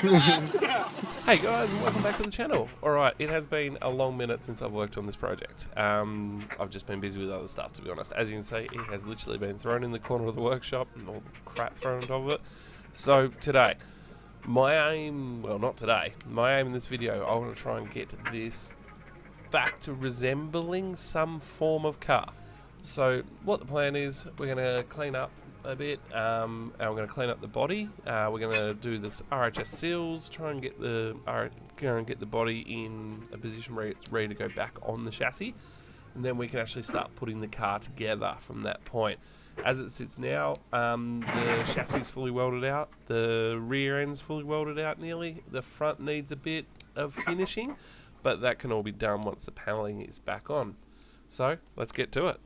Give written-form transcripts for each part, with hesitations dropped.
Hey guys, and welcome back to the channel. Alright, it has been a long minute since I've worked on this project. I've just been busy with other stuff, to be honest. As you can see, it has literally been thrown in the corner of the workshop and all the crap thrown on top of it. So today, my aim in this video, I want to try and get this back to resembling some form of car. So what the plan is, we're going to clean up a bit, and we're going to clean up the body. We're going to do this RHS seals, try and get the body in a position where it's ready to go back on the chassis, and then we can actually start putting the car together from that point. As it sits now, the chassis is fully welded out, the rear end's fully welded out nearly, the front needs a bit of finishing, but that can all be done once the paneling is back on. So let's get to it.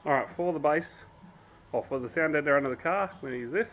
Alright, for the base, or for the sound editor under the car, we're going to use this.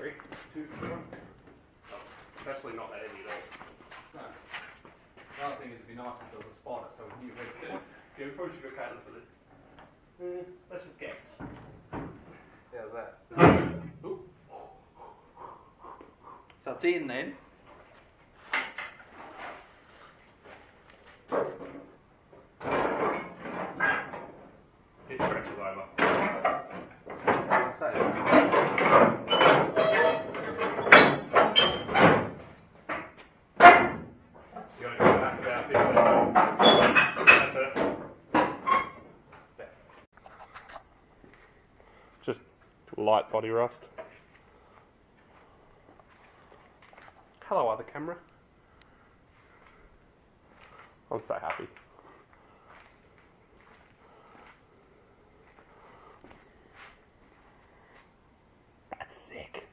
3, 2, 1. It's actually not that heavy at all. No. The other thing is it'd be nice if there was a spotter so we knew where to do it. Yeah, we probably should have catered for this. Let's just guess. How's that? Ooh. So it's in then. It stretches over. So, You gotta come back about 15 minutes. That's it. Yeah. Just light body rust. Hello, other camera. I'm so happy. That's sick.